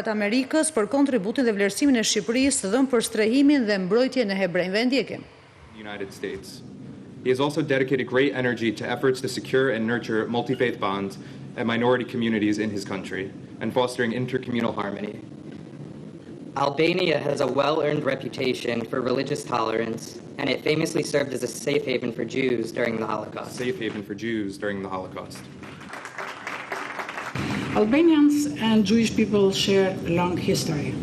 Amerikës për kontributin dhe vlerësimin e Shqipërisë të dhënë për strehimin dhe mbrojtjen e Hebrenjve. Ndjekim. United States. He has also dedicated great energy to efforts to secure and nurture multi-faith bonds and minority communities in his country and fostering intercommunal harmony. Albania has a well-earned reputation for religious tolerance, and it famously served as a safe haven for Jews during the Holocaust. Safe haven for Jews during the Holocaust. Albanians and Jewish people share a long history.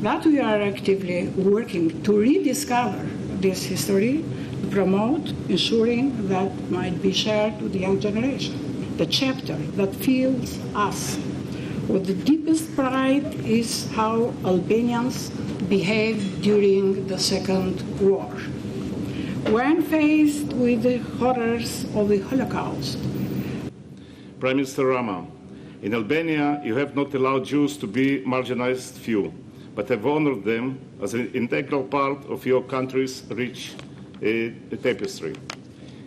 That we are actively working to rediscover this history, to promote, ensuring that might be shared with the young generation. The chapter that fills us with the deepest pride is how Albanians behaved during the Second War. When faced with the horrors of the Holocaust. Prime Minister Rama, in Albania you have not allowed Jews to be marginalized few, but have honored them as an integral part of your country's rich tapestry.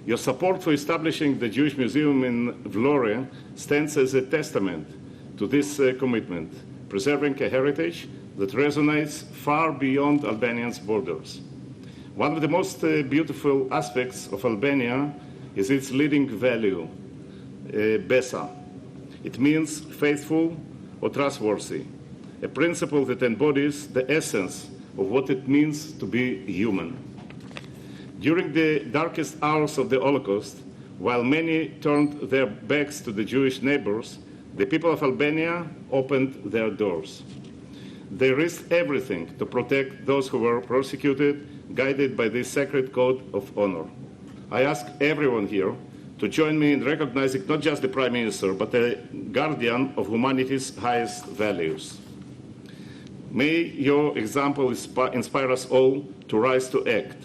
Your support for establishing the Jewish Museum in Vlore stands as a testament to this commitment, preserving a heritage that resonates far beyond Albania's borders. One of the most beautiful aspects of Albania is its leading value, besa. It means faithful or trustworthy, a principle that embodies the essence of what it means to be human. During the darkest hours of the Holocaust, while many turned their backs to the Jewish neighbors, the people of Albania opened their doors. They risked everything to protect those who were persecuted, guided by this sacred code of honor. I ask everyone here to join me in recognizing not just the Prime Minister, but a guardian of humanity's highest values. May your example inspire us all to rise to act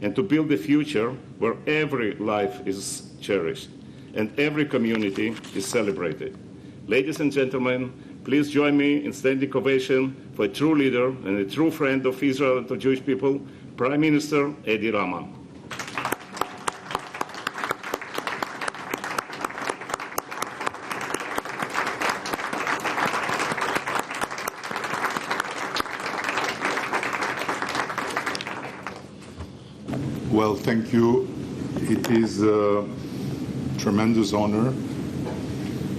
and to build a future where every life is cherished and every community is celebrated. Ladies and gentlemen, please join me in standing ovation for a true leader and a true friend of Israel and the Jewish people, Prime Minister Edi Rama. Well, thank you. It is a tremendous honor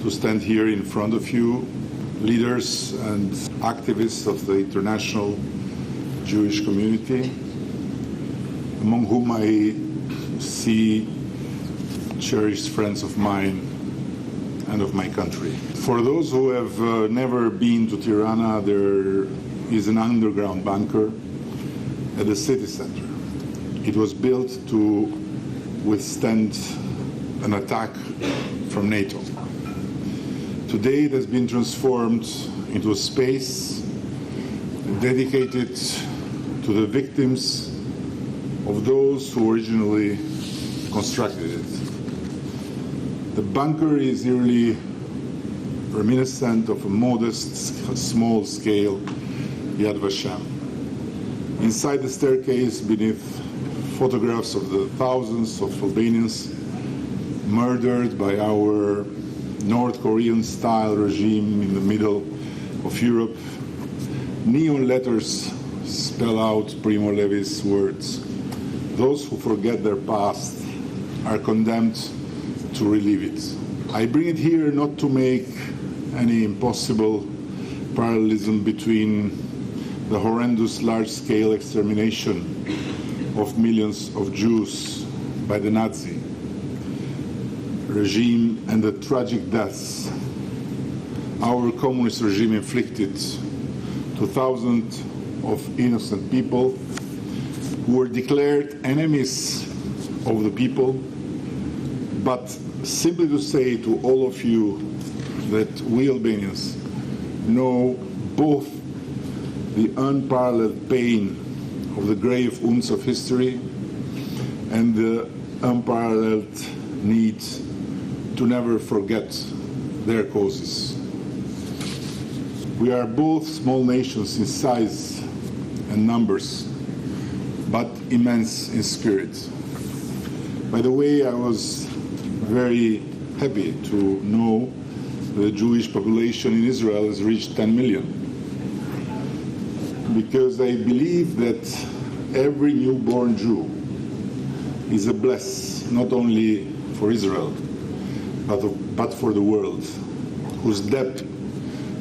to stand here in front of you, leaders and activists of the international Jewish community, among whom I see cherished friends of mine and of my country. For those who have never been to Tirana, there is an underground bunker at the city center. It was built to withstand an attack from NATO. Today it has been transformed into a space dedicated to the victims of those who originally constructed it. The bunker is eerily reminiscent of a modest, small-scale Yad Vashem. Inside the staircase, beneath photographs of the thousands of Albanians murdered by our North Korean-style regime in the middle of Europe, neon letters spell out Primo Levi's words. Those who forget their past are condemned to relive it. I bring it here not to make any impossible parallelism between the horrendous large-scale extermination of millions of Jews by the Nazi regime and the tragic deaths our communist regime inflicted to thousands of innocent people who were declared enemies of the people, but simply to say to all of you that we Albanians know both the unparalleled pain of the grave wounds of history and the unparalleled need to never forget their causes. We are both small nations in size and numbers, but immense in spirit. By the way, I was very happy to know the Jewish population in Israel has reached 10 million. because I believe that every newborn Jew is a bless, not only for Israel, but for the world, whose debt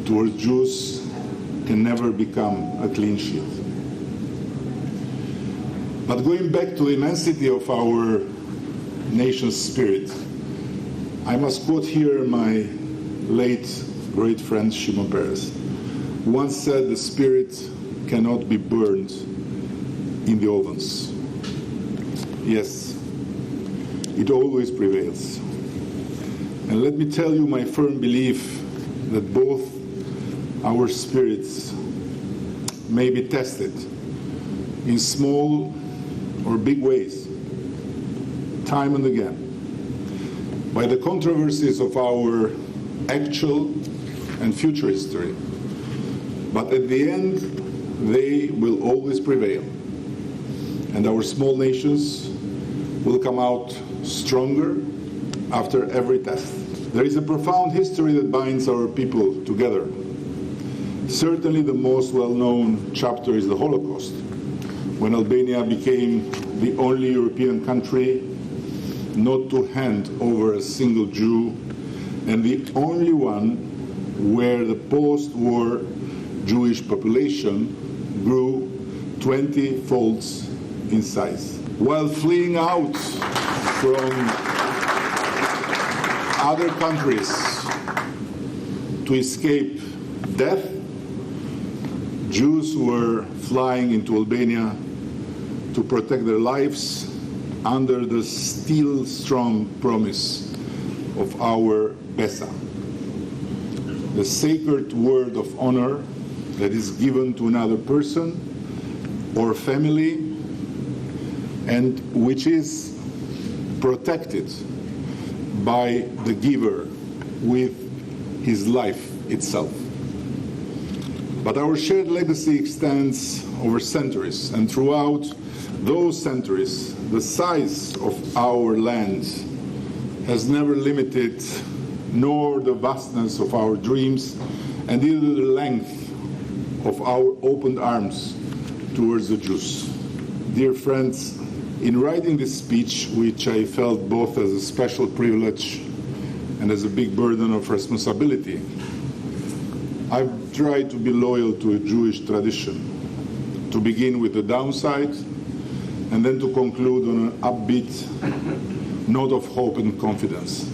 towards Jews can never become a clean sheet. But going back to the immensity of our nation's spirit, I must quote here my late great friend Shimon Peres, who once said the spirit cannot be burned in the ovens. Yes, it always prevails. And let me tell you my firm belief that both our spirits may be tested in small or big ways, time and again, by the controversies of our actual and future history. But at the end, they will always prevail. And our small nations will come out stronger after every test. There is a profound history that binds our people together. Certainly the most well-known chapter is the Holocaust, when Albania became the only European country not to hand over a single Jew, and the only one where the post-war Jewish population grew 20 folds in size. While fleeing out from other countries to escape death, Jews were flying into Albania to protect their lives under the steel-strong promise of our Besa, the sacred word of honor that is given to another person or family and which is protected by the giver with his life itself. But our shared legacy extends over centuries, and throughout those centuries, the size of our land has never limited nor the vastness of our dreams, and neither the length of our opened arms towards the Jews. Dear friends, in writing this speech, which I felt both as a special privilege and as a big burden of responsibility, I've tried to be loyal to a Jewish tradition, to begin with the downside and then to conclude on an upbeat note of hope and confidence.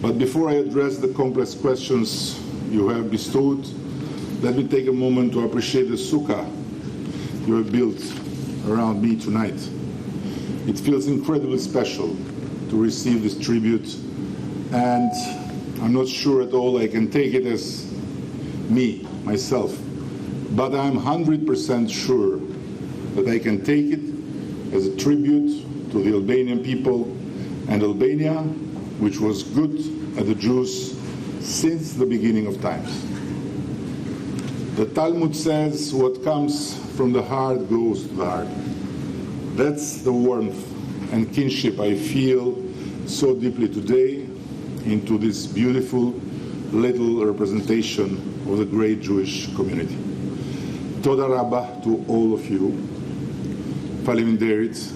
But before I address the complex questions you have bestowed, let me take a moment to appreciate the sukkah you have built around me tonight. It feels incredibly special to receive this tribute, and I'm not sure at all I can take it as me, myself, but I'm 100% sure that I can take it as a tribute to the Albanian people and Albania, which was good at the Jews since the beginning of times. The Talmud says what comes from the heart goes to the heart. That's the warmth and kinship I feel so deeply today into this beautiful little representation of the great Jewish community. Toda Rabba to all of you. Faleminderit.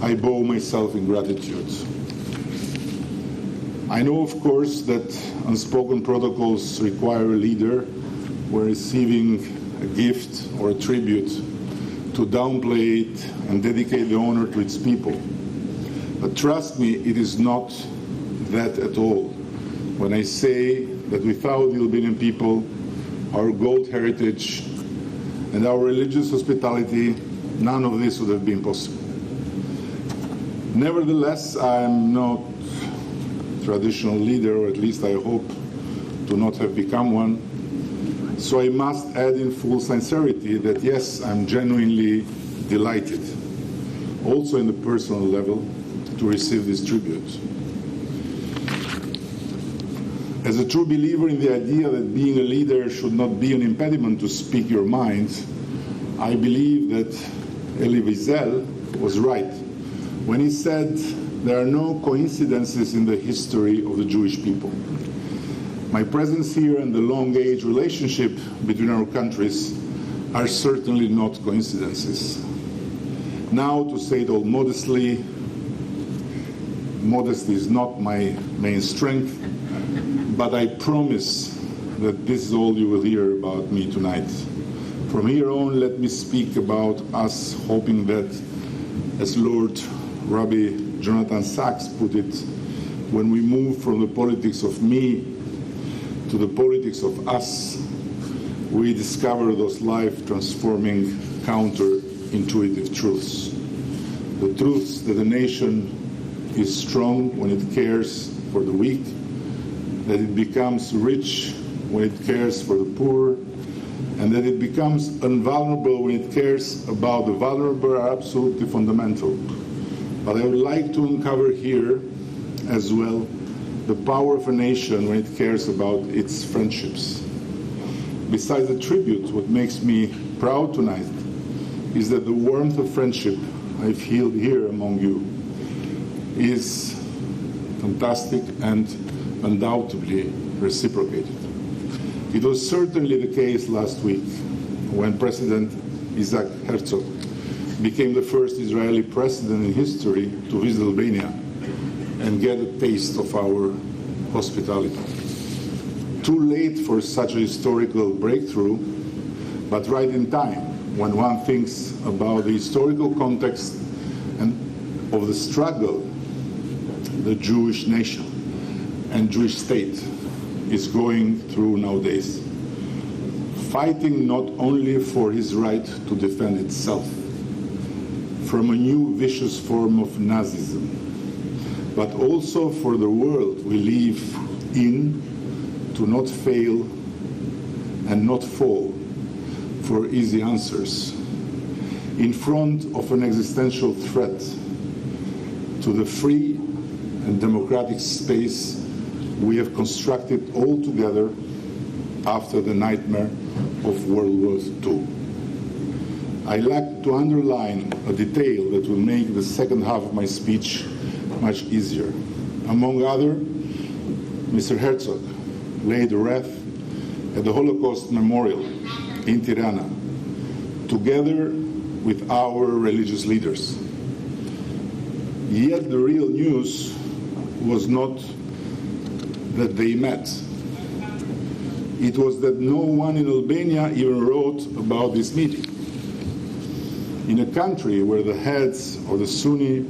I bow myself in gratitude. I know, of course, that unspoken protocols require a leader when receiving a gift or a tribute to downplay it and dedicate the honor to its people. But trust me, it is not that at all when I say that without the Albanian people, our gold heritage, and our religious hospitality, none of this would have been possible. Nevertheless, I am not a traditional leader, or at least I hope to not have become one. So I must add in full sincerity that yes, I'm genuinely delighted, also in the personal level, to receive this tribute. As a true believer in the idea that being a leader should not be an impediment to speak your mind, I believe that Elie Wiesel was right when he said there are no coincidences in the history of the Jewish people. My presence here and the long-age relationship between our countries are certainly not coincidences. Now, to say it all modestly, modesty is not my main strength, but I promise that this is all you will hear about me tonight. From here on, let me speak about us, hoping that, as Lord Rabbi Jonathan Sachs put it, when we move from the politics of me to the politics of us, we discover those life-transforming, counterintuitive truths. The truths that a nation is strong when it cares for the weak, that it becomes rich when it cares for the poor, and that it becomes invulnerable when it cares about the vulnerable are absolutely fundamental. But I would like to uncover here as well the power of a nation when it cares about its friendships. Besides the tribute, what makes me proud tonight is that the warmth of friendship I feel here among you is fantastic and undoubtedly reciprocated. It was certainly the case last week when President Isaac Herzog became the first Israeli president in history to visit Albania and get a taste of our hospitality. Too late for such a historical breakthrough, but right in time when one thinks about the historical context and of the struggle the Jewish nation and Jewish state is going through nowadays, fighting not only for his right to defend itself from a new vicious form of Nazism, but also for the world we live in to not fail and not fall for easy answers in front of an existential threat to the free and democratic space we have constructed all together after the nightmare of World War II. I like to underline a detail that will make the second half of my speech much easier. Among other, Mr. Herzog laid a wreath at the Holocaust Memorial in Tirana, together with our religious leaders. Yet the real news was not that they met. It was that no one in Albania even wrote about this meeting. In a country where the heads of the Sunni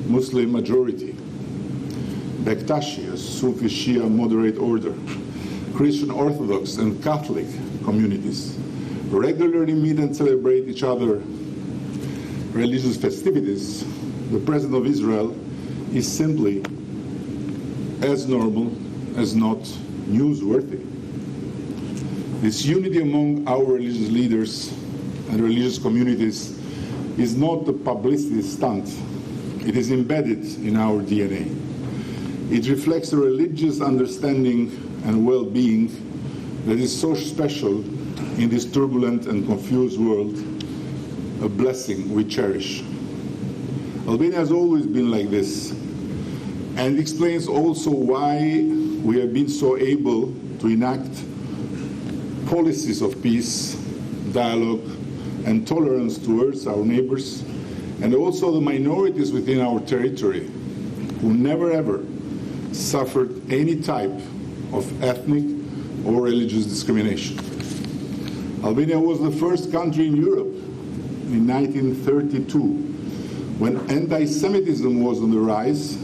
Muslim majority, Bektashi, a Sufi Shia moderate order, Christian Orthodox and Catholic communities regularly meet and celebrate each other religious festivities, the President of Israel is simply as normal as not newsworthy. This unity among our religious leaders and religious communities is not a publicity stunt. It is embedded in our DNA. It reflects a religious understanding and well-being that is so special in this turbulent and confused world, a blessing we cherish. Albania has always been like this, and explains also why we have been so able to enact policies of peace, dialogue, and tolerance towards our neighbors, and also the minorities within our territory, who never ever suffered any type of ethnic or religious discrimination. Albania was the first country in Europe in 1932, when anti-Semitism was on the rise,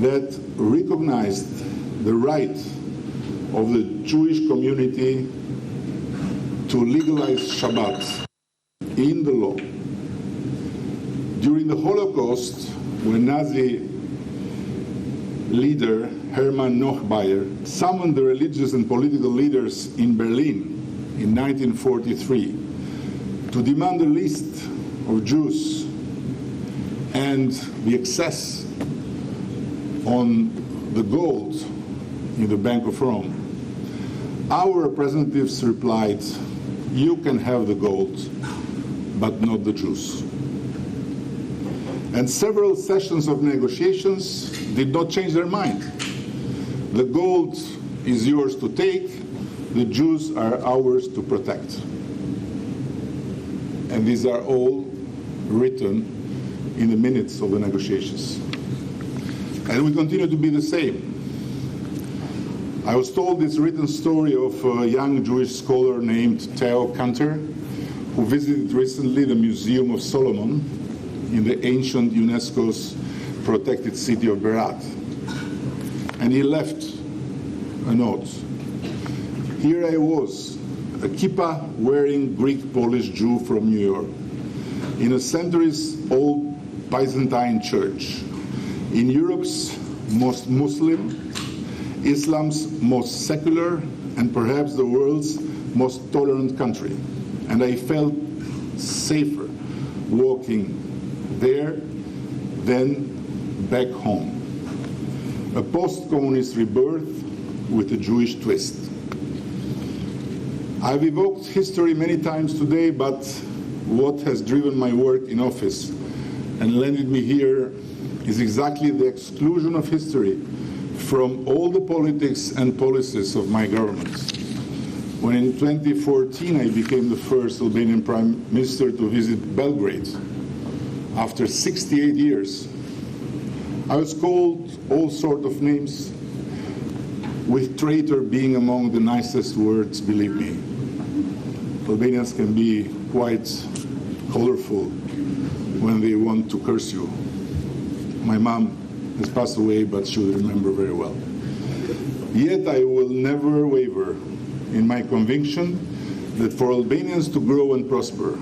that recognized the right of the Jewish community to legalize Shabbat in the law. During the Holocaust, when Nazi leader Hermann Nochbayer summoned the religious and political leaders in Berlin in 1943 to demand a list of Jews and the excess on the gold in the Bank of Rome, our representatives replied, "You can have the gold, but not the Jews." And several sessions of negotiations did not change their mind. The gold is yours to take, the Jews are ours to protect. and these are all written in the minutes of the negotiations. And will continue to be the same. I was told this written story of a young Jewish scholar named Theo Kanter, who visited recently the Museum of Solomon in the ancient UNESCO's protected city of Berat. And he left a note. Here I was, a kippah-wearing Greek-Polish Jew from New York, in a centuries-old Byzantine church, in Europe's most Muslim, Islam's most secular, and perhaps the world's most tolerant country. And I felt safer walking there than back home. A post-communist rebirth with a Jewish twist. I've evoked history many times today, but what has driven my work in office and landed me here is exactly the exclusion of history from all the politics and policies of my government. When in 2014 I became the first Albanian Prime Minister to visit Belgrade, after 68 years, I was called all sorts of names, with traitor being among the nicest words, believe me. Albanians can be quite colorful when they want to curse you. My mom has passed away, but she will remember very well. Yet I will never waver in my conviction that for Albanians to grow and prosper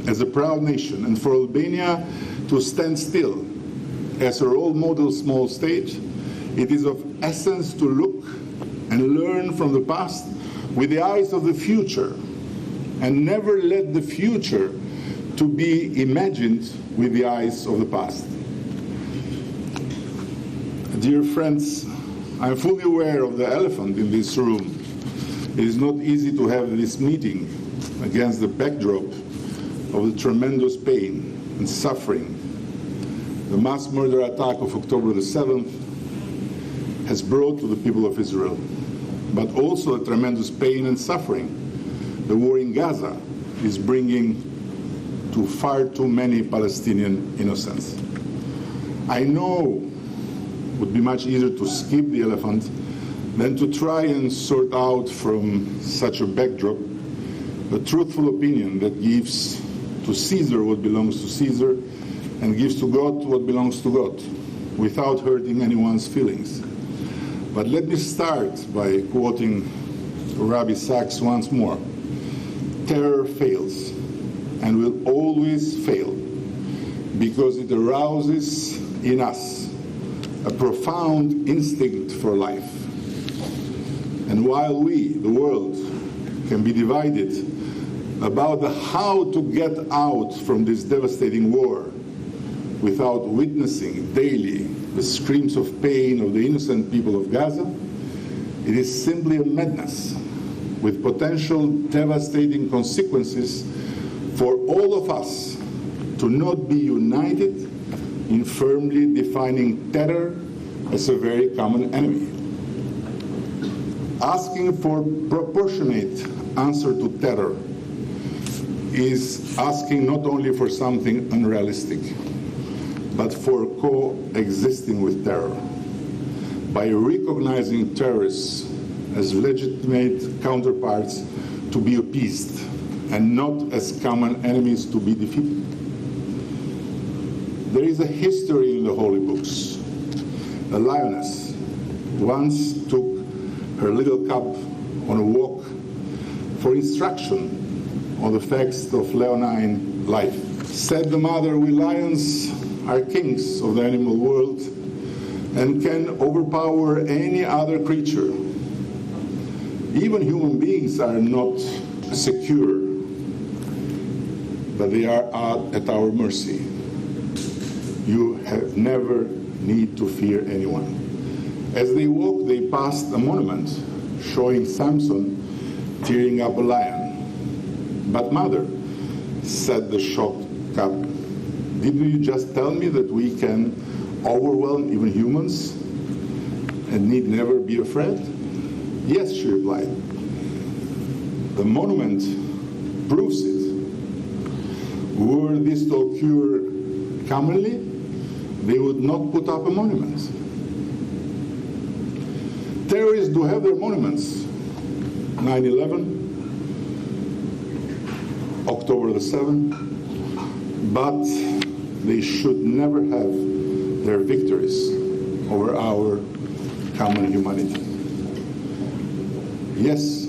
as a proud nation, and for Albania to stand still as a role model small state, it is of essence to look and learn from the past with the eyes of the future, and never let the future to be imagined with the eyes of the past. Dear friends, I am fully aware of the elephant in this room. It is not easy to have this meeting against the backdrop of the tremendous pain and suffering the mass murder attack of October the 7th has brought to the people of Israel, but also the tremendous pain and suffering the war in Gaza is bringing to far too many Palestinian innocents. I know it would be much easier to skip the elephant than to try and sort out from such a backdrop a truthful opinion that gives to Caesar what belongs to Caesar and gives to God what belongs to God, without hurting anyone's feelings. But let me start by quoting Rabbi Sachs once more. Terror fails and will always fail because it arouses in us a profound instinct for life. And while we, the world, can be divided about the how to get out from this devastating war without witnessing daily the screams of pain of the innocent people of Gaza, it is simply a madness with potential devastating consequences for all of us to not be united in firmly defining terror as a very common enemy. Asking for proportionate answer to terror is asking not only for something unrealistic, but for coexisting with terror by recognizing terrorists as legitimate counterparts to be appeased and not as common enemies to be defeated. There is a history in the holy books. A lioness once took her little cub on a walk for instruction on the facts of leonine life. Said the mother, "We lions are kings of the animal world and can overpower any other creature. Even human beings are not secure, but they are at our mercy. You have never need to fear anyone." As they walked, they passed a monument showing Samson tearing up a lion. "But mother," said the shocked cub, "didn't you just tell me that we can overwhelm even humans and need never be afraid?" "Yes," she replied. "The monument proves it. Were this to occur commonly, they would not put up a monument. Terrorists do have their monuments. 9/11, October the 7th, but they should never have their victories over our common humanity. Yes,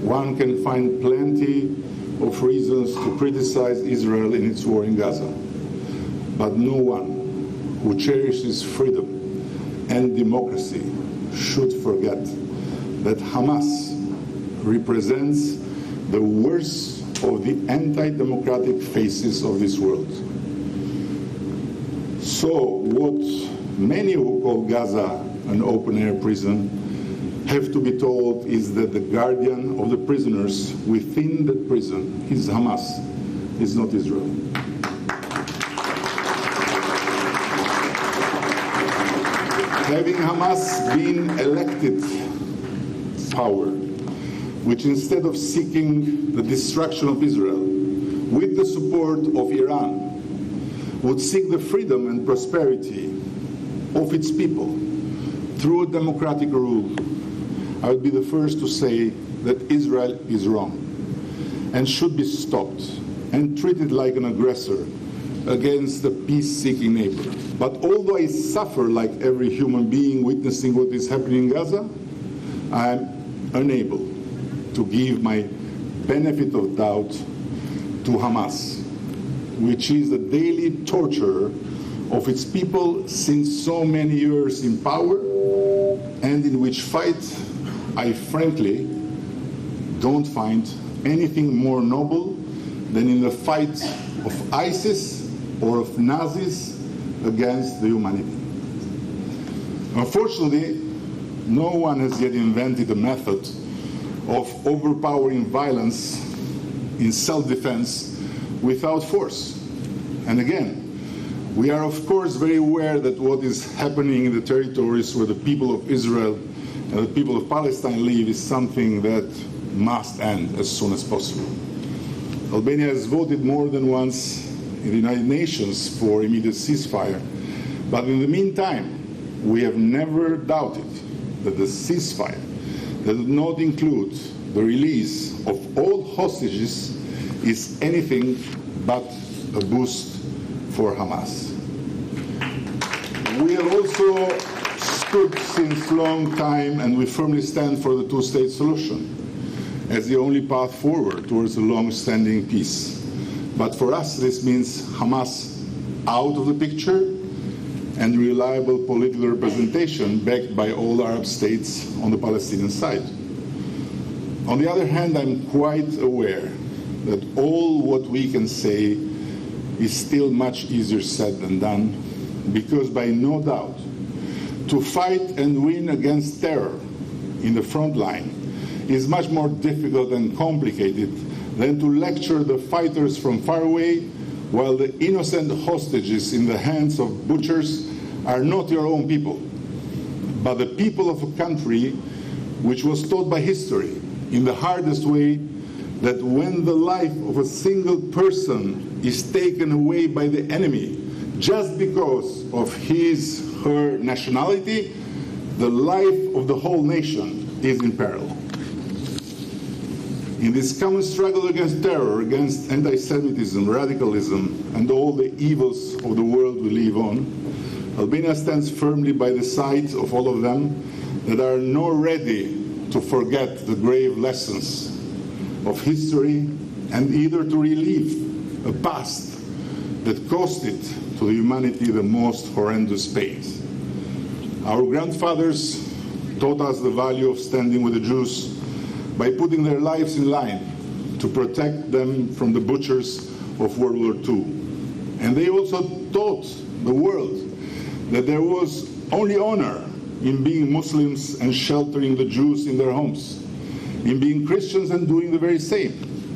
one can find plenty of reasons to criticize Israel in its war in Gaza, but no one who cherishes freedom and democracy should forget that Hamas represents the worst of the anti-democratic faces of this world. So what many who call Gaza an open-air prison have to be told is that the guardian of the prisoners within that prison is Hamas, is not Israel. Having Hamas been elected power, which instead of seeking the destruction of Israel with the support of Iran, would seek the freedom and prosperity of its people through democratic rule, I would be the first to say that Israel is wrong and should be stopped and treated like an aggressor against a peace-seeking neighbor. But although I suffer like every human being witnessing what is happening in Gaza, I am unable to give my benefit of doubt to Hamas, which is the daily torturer of its people since so many years in power, and in which fight I frankly don't find anything more noble than in the fight of ISIS or of Nazis against the humanity. Unfortunately, no one has yet invented a method of overpowering violence in self-defense without force. And again, we are of course very aware that what is happening in the territories where the people of Israel and the people of Palestine live is something that must end as soon as possible. Albania has voted more than once in the United Nations for immediate ceasefire, but in the meantime, we have never doubted that the ceasefire that would not include the release of all hostages is anything but a boost for Hamas. We have also stood since a long time, and we firmly stand for the two-state solution as the only path forward towards a long-standing peace. But for us, this means Hamas out of the picture and reliable political representation backed by all Arab states on the Palestinian side. On the other hand, I'm quite aware that all what we can say is still much easier said than done, because by no doubt, to fight and win against terror in the front line is much more difficult and complicated than to lecture the fighters from far away, while the innocent hostages in the hands of butchers are not your own people, but the people of a country which was taught by history in the hardest way that when the life of a single person is taken away by the enemy just because of his, her nationality, the life of the whole nation is in peril. In this common struggle against terror, against anti-Semitism, radicalism, and all the evils of the world we live on, Albania stands firmly by the side of all of them that are not ready to forget the grave lessons of history and either to relive a past that cost it to the humanity the most horrendous pains. Our grandfathers taught us the value of standing with the Jews by putting their lives in line to protect them from the butchers of World War II. And they also taught the world that there was only honor in being Muslims and sheltering the Jews in their homes, in being Christians and doing the very same,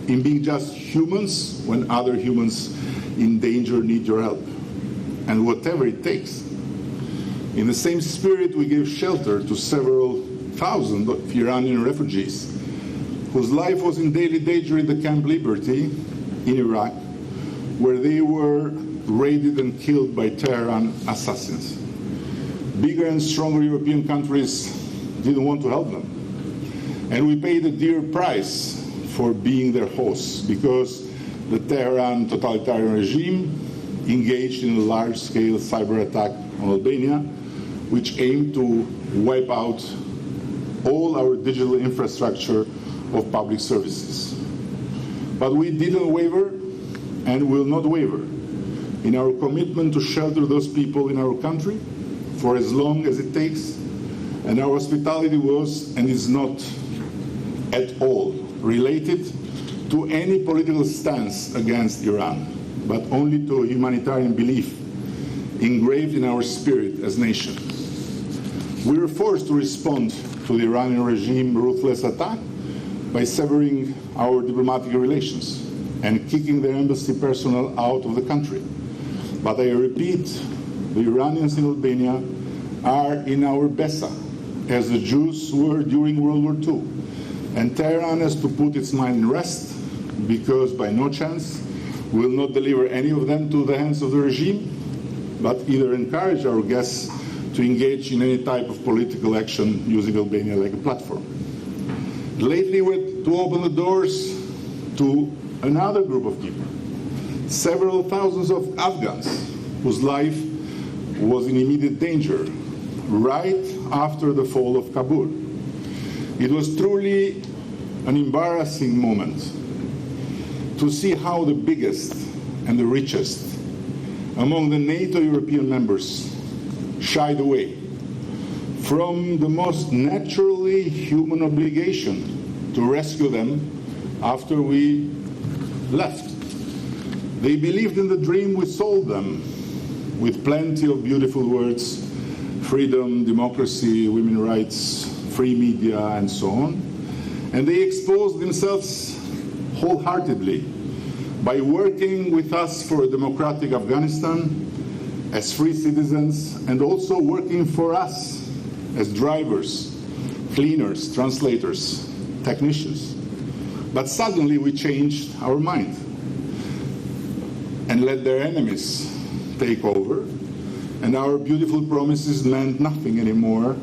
in being just humans when other humans in danger need your help, and whatever it takes. In the same spirit, we gave shelter to several thousand of Iranian refugees whose life was in daily danger in the Camp Liberty in Iraq, where they were raided and killed by Tehran assassins. Bigger and stronger European countries didn't want to help them. And we paid a dear price for being their hosts, because the Tehran totalitarian regime engaged in a large-scale cyber attack on Albania, which aimed to wipe out all our digital infrastructure of public services. But we didn't waver and will not waver in our commitment to shelter those people in our country for as long as it takes. And our hospitality was and is not at all related to any political stance against Iran, but only to a humanitarian belief engraved in our spirit as nation. We were forced to respond to the Iranian regime ruthless attack by severing our diplomatic relations and kicking their embassy personnel out of the country. But I repeat, the Iranians in Albania are in our Besa, as the Jews were during World War II. And Tehran has to put its mind in rest, because by no chance will not deliver any of them to the hands of the regime, but either encourage our guests to engage in any type of political action using Albania like a platform. Lately, we're to open the doors to another group of people, several thousands of Afghans whose life was in immediate danger right after the fall of Kabul. It was truly an embarrassing moment to see how the biggest and the richest among the NATO European members shied away from the most naturally human obligation to rescue them after we left. They believed in the dream we sold them with plenty of beautiful words: freedom, democracy, women's rights, free media, and so on. And they exposed themselves wholeheartedly by working with us for a democratic Afghanistan as free citizens, and also working for us as drivers, cleaners, translators, technicians. But suddenly we changed our mind and let their enemies take over, and our beautiful promises meant nothing anymore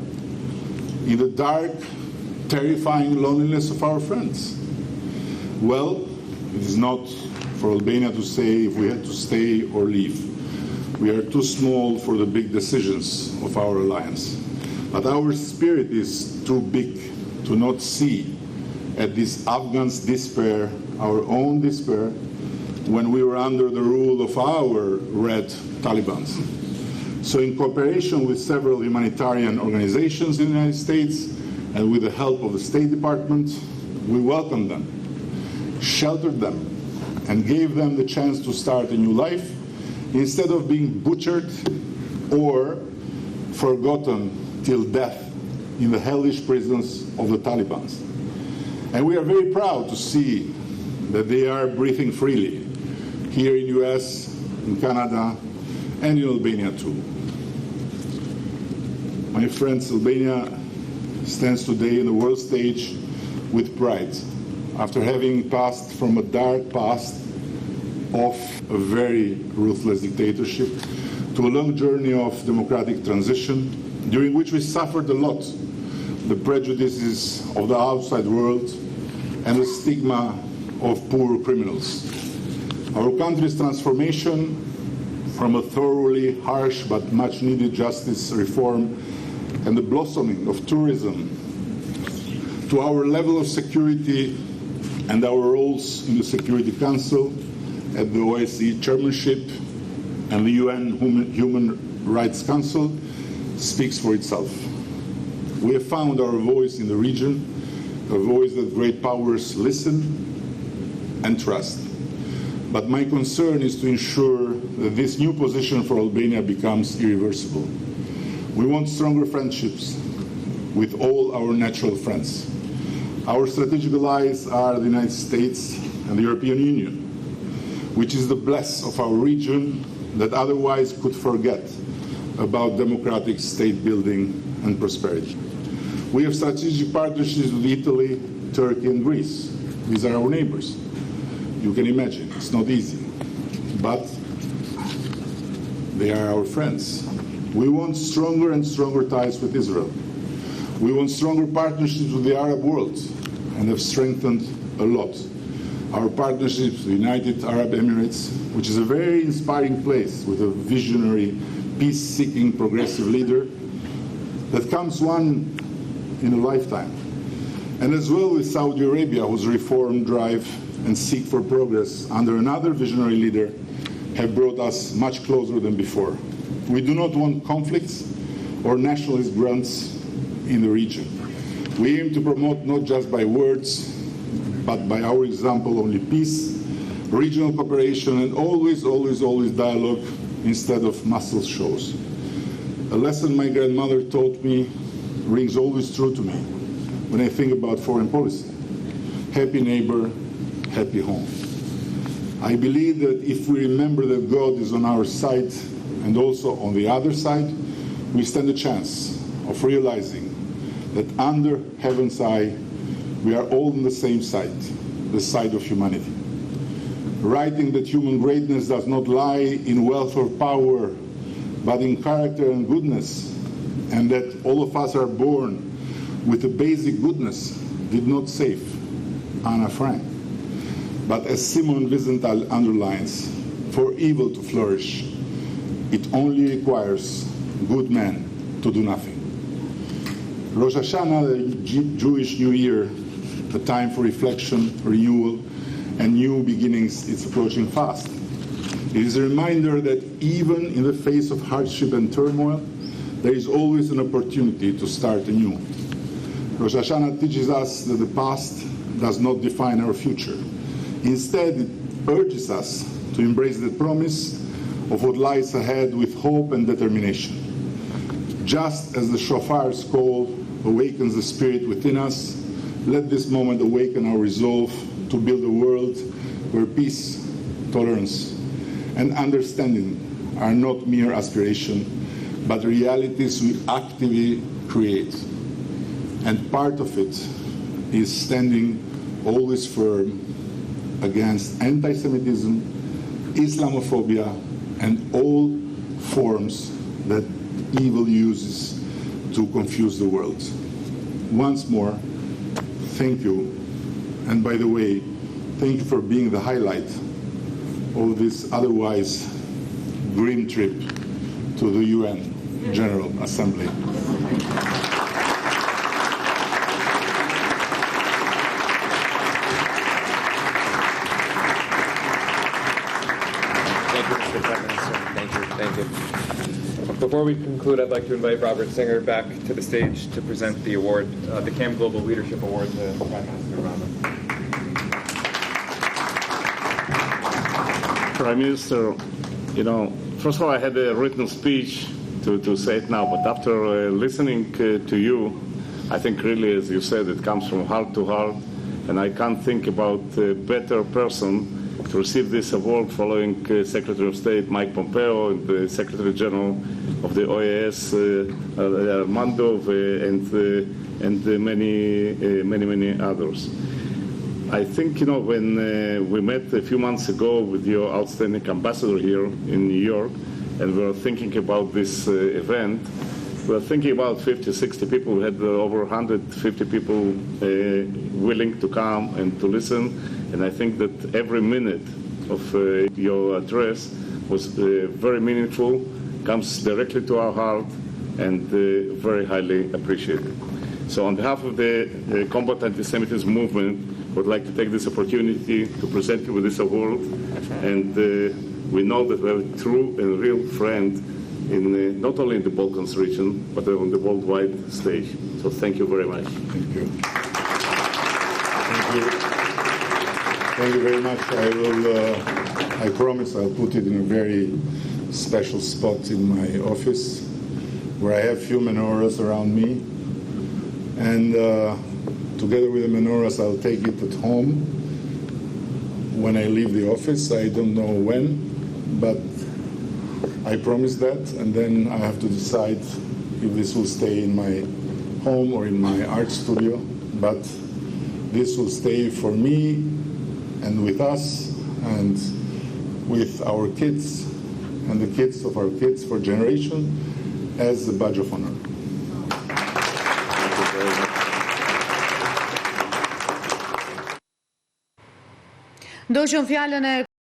in the dark, terrifying loneliness of our friends. Well, it is not for Albania to say if we had to stay or leave. We are too small for the big decisions of our alliance. But our spirit is too big to not see at this Afghans' despair, our own despair, when we were under the rule of our red Talibans. So in cooperation with several humanitarian organizations in the United States and with the help of the State Department, we welcomed them, sheltered them, and gave them the chance to start a new life instead of being butchered or forgotten till death in the hellish prisons of the Taliban. And we are very proud to see that they are breathing freely here in the US, in Canada, and in Albania too. My friends, Albania stands today in the world stage with pride, after having passed from a dark past of a very ruthless dictatorship to a long journey of democratic transition, during which we suffered a lot, the prejudices of the outside world and the stigma of poor criminals. Our country's transformation from a thoroughly harsh but much needed justice reform and the blossoming of tourism to our level of security and our roles in the Security Council, at the OSCE chairmanship and the UN Human Rights Council speaks for itself. We have found our voice in the region, a voice that great powers listen and trust. But my concern is to ensure that this new position for Albania becomes irreversible. We want stronger friendships with all our natural friends. Our strategic allies are the United States and the European Union, which is the bless of our region that otherwise could forget about democratic state building and prosperity. We have strategic partnerships with Italy, Turkey, and Greece. These are our neighbors. You can imagine, it's not easy. but they are our friends. We want stronger and stronger ties with Israel. We want stronger partnerships with the Arab world, and have strengthened a lot. Our partnerships with the United Arab Emirates, which is a very inspiring place with a visionary, peace-seeking, progressive leader that comes one in a lifetime. And as well with Saudi Arabia, whose reform drive and seek for progress under another visionary leader have brought us much closer than before. We do not want conflicts or nationalist grunts in the region. We aim to promote not just by words, but by our example only peace, regional cooperation, and always dialogue instead of muscle shows. A lesson my grandmother taught me rings always true to me when I think about foreign policy. Happy neighbor, happy home. I believe that if we remember that God is on our side and also on the other side, we stand a chance of realizing that under heaven's eye, we are all on the same side, the side of humanity. Writing that human greatness does not lie in wealth or power, but in character and goodness, and that all of us are born with a basic goodness, did not save Anna Frank. But as Simon Wiesenthal underlines, for evil to flourish, it only requires good men to do nothing. Rosh Hashanah, the Jewish New Year, a time for reflection, renewal, and new beginnings, is approaching fast. It is a reminder that even in the face of hardship and turmoil, there is always an opportunity to start anew. Rosh Hashanah teaches us that the past does not define our future. Instead, it urges us to embrace the promise of what lies ahead with hope and determination. Just as the shofar's call awakens the spirit within us, let this moment awaken our resolve to build a world where peace, tolerance, and understanding are not mere aspiration, but realities we actively create. And part of it is standing always firm against anti-Semitism, Islamophobia, and all forms that evil uses to confuse the world. Once more, thank you. And by the way, thank you for being the highlight of this otherwise grim trip to the UN General Assembly. Thank you, Mr. Prime Minister. Thank you. Before we conclude, I'd like to invite Robert Singer back to the stage to present the award, the CAM Global Leadership Award to Prime Minister Rama. Prime Minister, first of all, I had a written speech to say it now, but after listening to you, I think really, as you said, it comes from heart to heart, and I can't think about a better person to receive this award following Secretary of State Mike Pompeo and the Secretary General of the OAS, Armando, and many others. I think, when we met a few months ago with your outstanding ambassador here in New York, and we were thinking about this event, we were thinking about 50, 60 people. We had over 150 people willing to come and to listen. And I think that every minute of your address was very meaningful, comes directly to our heart, and very highly appreciated. So on behalf of the Combat Anti-Semitism movement, I would like to take this opportunity to present you with this award. And we know that we have a true and real friend in not only in the Balkans region, but on the worldwide stage. So thank you very much. Thank you. Thank you. Thank you very much. I promise I'll put it in a very special spot in my office where I have few menorahs around me. And together with the menorahs, I'll take it at home when I leave the office. I don't know when, but I promise that. And then I have to decide if this will stay in my home or in my art studio. But this will stay for me and with us, and with our kids and the kids of our kids for generations as a badge of honor. Ndoqën fjalën e